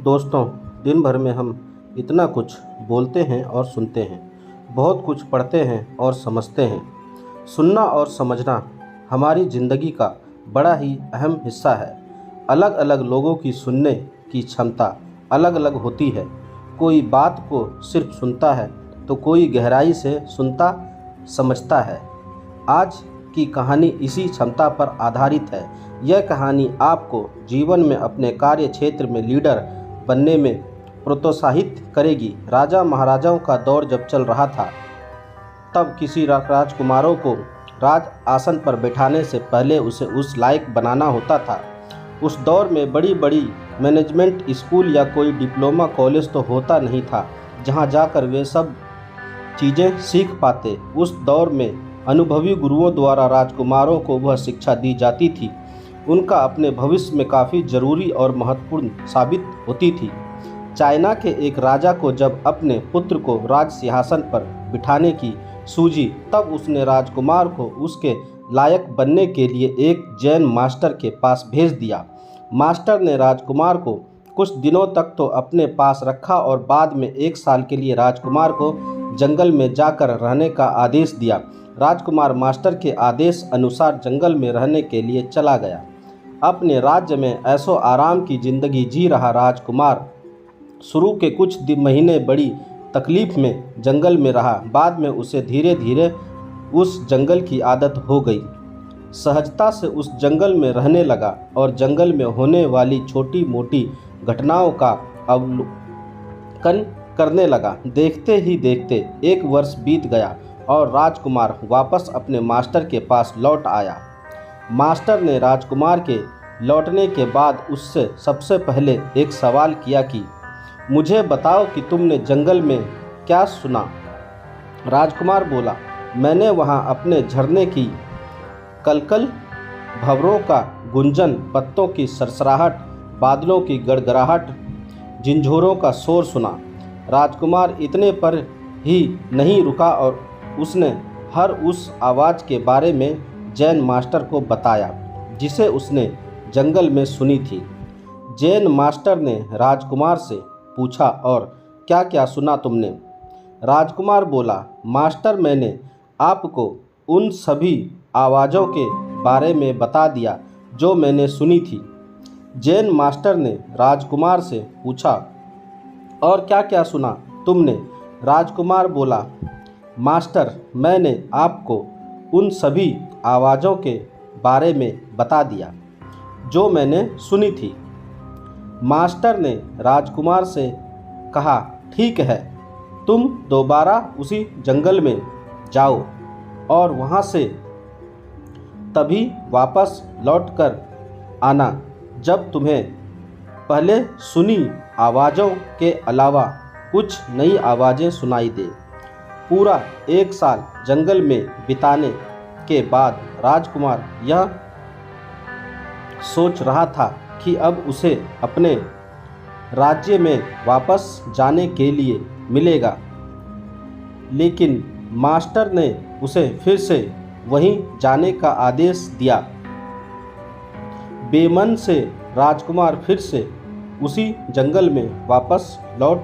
दोस्तों, दिन भर में हम इतना कुछ बोलते हैं और सुनते हैं, बहुत कुछ पढ़ते हैं और समझते हैं। सुनना और समझना हमारी ज़िंदगी का बड़ा ही अहम हिस्सा है। अलग अलग लोगों की सुनने की क्षमता अलग अलग होती है। कोई बात को सिर्फ सुनता है तो कोई गहराई से सुनता समझता है। आज की कहानी इसी क्षमता पर आधारित है। यह कहानी आपको जीवन में अपने कार्य क्षेत्र में लीडर बनने में प्रोत्साहित करेगी। राजा महाराजाओं का दौर जब चल रहा था, तब किसी राजकुमारों को राज आसन पर बैठाने से पहले उसे उस लायक बनाना होता था। उस दौर में बड़ी बड़ी मैनेजमेंट स्कूल या कोई डिप्लोमा कॉलेज तो होता नहीं था जहां जाकर वे सब चीज़ें सीख पाते। उस दौर में अनुभवी गुरुओं द्वारा राजकुमारों को वह शिक्षा दी जाती थी उनका अपने भविष्य में काफ़ी ज़रूरी और महत्वपूर्ण साबित होती थी। चाइना के एक राजा को जब अपने पुत्र को राज सिंहासन पर बिठाने की सूझी, तब उसने राजकुमार को उसके लायक बनने के लिए एक जैन मास्टर के पास भेज दिया। मास्टर ने राजकुमार को कुछ दिनों तक तो अपने पास रखा और बाद में 1 साल के लिए राजकुमार को जंगल में जाकर रहने का आदेश दिया। राजकुमार मास्टर के आदेश अनुसार जंगल में रहने के लिए चला गया। अपने राज्य में ऐशो आराम की ज़िंदगी जी रहा राजकुमार शुरू के कुछ महीने बड़ी तकलीफ़ में जंगल में रहा। बाद में उसे धीरे धीरे उस जंगल की आदत हो गई। सहजता से उस जंगल में रहने लगा और जंगल में होने वाली छोटी मोटी घटनाओं का अवलोकन करने लगा। देखते ही देखते 1 वर्ष बीत गया और राजकुमार वापस अपने मास्टर के पास लौट आया। मास्टर ने राजकुमार के लौटने के बाद उससे सबसे पहले एक सवाल किया कि मुझे बताओ कि तुमने जंगल में क्या सुना। राजकुमार बोला, मैंने वहाँ अपने झरने की कलकल, भंवरों का गुंजन, पत्तों की सरसराहट, बादलों की गड़गड़ाहट, झिंझोरों का शोर सुना। राजकुमार इतने पर ही नहीं रुका और उसने हर उस आवाज़ के बारे में जैन मास्टर को बताया जिसे उसने जंगल में सुनी थी। जैन मास्टर ने राजकुमार से पूछा, और क्या क्या सुना तुमने? राजकुमार बोला, मास्टर, मैंने आपको उन सभी आवाज़ों के बारे में बता दिया जो मैंने सुनी थी। जैन मास्टर ने राजकुमार से पूछा, और क्या क्या सुना तुमने? राजकुमार बोला, मास्टर, मैंने आपको उन सभी आवाज़ों के बारे में बता दिया जो मैंने सुनी थी। मास्टर ने राजकुमार से कहा, ठीक है, तुम दोबारा उसी जंगल में जाओ और वहाँ से तभी वापस लौटकर आना जब तुम्हें पहले सुनी आवाज़ों के अलावा कुछ नई आवाज़ें सुनाई दे। पूरा 1 साल जंगल में बिताने के बाद राजकुमार यह सोच रहा था कि अब उसे अपने राज्य में वापस जाने के लिए मिलेगा, लेकिन मास्टर ने उसे फिर से वहीं जाने का आदेश दिया। बेमन से राजकुमार फिर से उसी जंगल में वापस लौट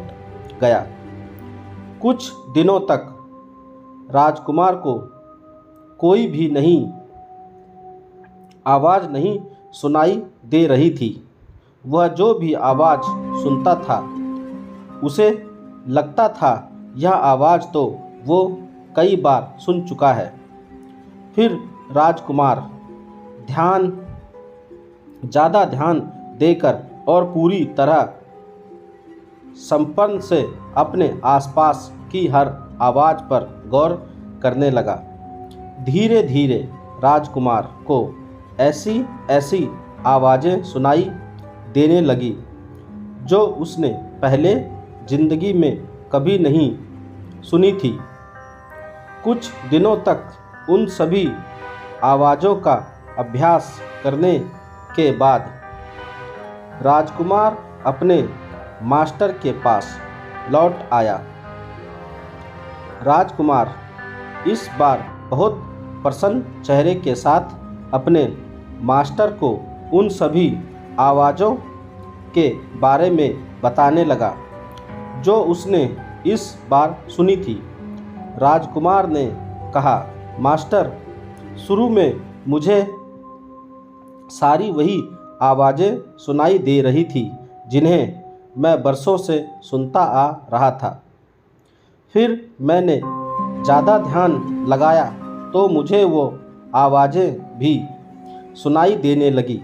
गया। कुछ दिनों तक राजकुमार को कोई भी नई आवाज़ नहीं सुनाई दे रही थी। वह जो भी आवाज़ सुनता था उसे लगता था यह आवाज़ तो वो कई बार सुन चुका है। फिर राजकुमार ज़्यादा ध्यान देकर और पूरी तरह संपन्न से अपने आसपास की हर आवाज़ पर गौर करने लगा। धीरे धीरे राजकुमार को ऐसी ऐसी आवाज़ें सुनाई देने लगी जो उसने पहले ज़िंदगी में कभी नहीं सुनी थी। कुछ दिनों तक उन सभी आवाज़ों का अभ्यास करने के बाद राजकुमार अपने मास्टर के पास लौट आया। राजकुमार इस बार बहुत प्रसन्न चेहरे के साथ अपने मास्टर को उन सभी आवाज़ों के बारे में बताने लगा जो उसने इस बार सुनी थी। राजकुमार ने कहा, मास्टर, शुरू में मुझे सारी वही आवाज़ें सुनाई दे रही थी जिन्हें मैं बरसों से सुनता आ रहा था। फिर मैंने ज़्यादा ध्यान लगाया तो मुझे वो आवाज़ें भी सुनाई देने लगी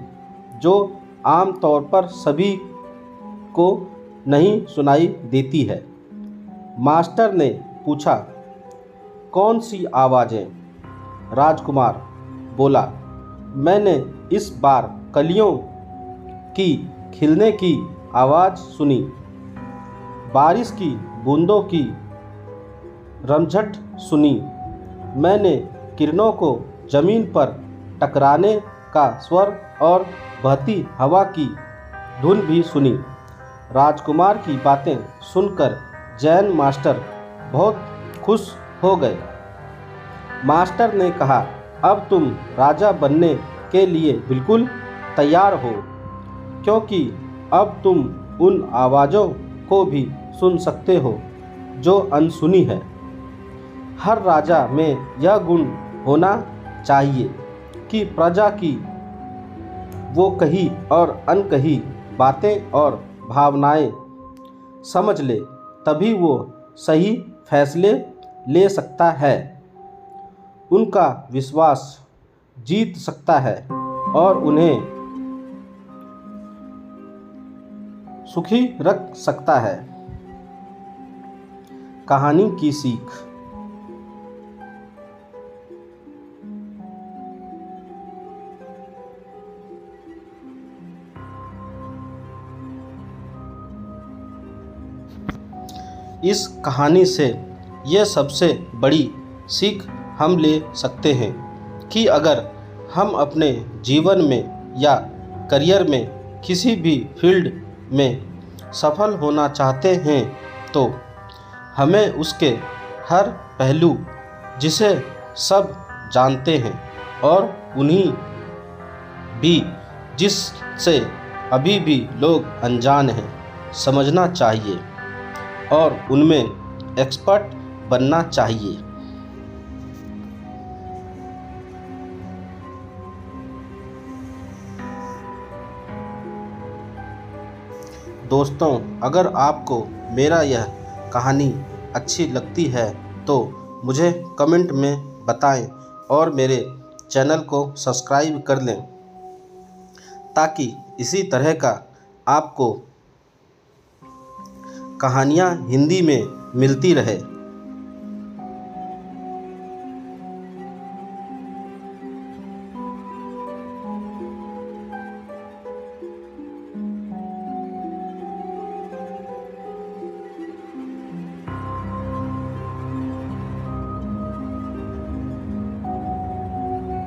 जो आम तौर पर सभी को नहीं सुनाई देती है। मास्टर ने पूछा, कौन सी आवाज़ें? राजकुमार बोला, मैंने इस बार कलियों की खिलने की आवाज़ सुनी, बारिश की बूंदों की रमझट सुनी, मैंने किरणों को ज़मीन पर टकराने का स्वर और बहती हवा की धुन भी सुनी। राजकुमार की बातें सुनकर जैन मास्टर बहुत खुश हो गए। मास्टर ने कहा, अब तुम राजा बनने के लिए बिल्कुल तैयार हो, क्योंकि अब तुम उन आवाज़ों को भी सुन सकते हो जो अनसुनी है। हर राजा में यह गुण होना चाहिए कि प्रजा की वो कही और अनकही बातें और भावनाएं समझ ले, तभी वो सही फैसले ले सकता है, उनका विश्वास जीत सकता है और उन्हें सुखी रख सकता है। कहानी की सीख। इस कहानी से यह सबसे बड़ी सीख हम ले सकते हैं कि अगर हम अपने जीवन में या करियर में किसी भी फील्ड में सफल होना चाहते हैं तो हमें उसके हर पहलू, जिसे सब जानते हैं और उन्हीं भी जिससे अभी भी लोग अनजान हैं, समझना चाहिए और उनमें एक्सपर्ट बनना चाहिए। दोस्तों, अगर आपको मेरा यह कहानी अच्छी लगती है तो मुझे कमेंट में बताएं और मेरे चैनल को सब्सक्राइब कर लें ताकि इसी तरह का आपको कहानियाँ हिंदी में मिलती रहे।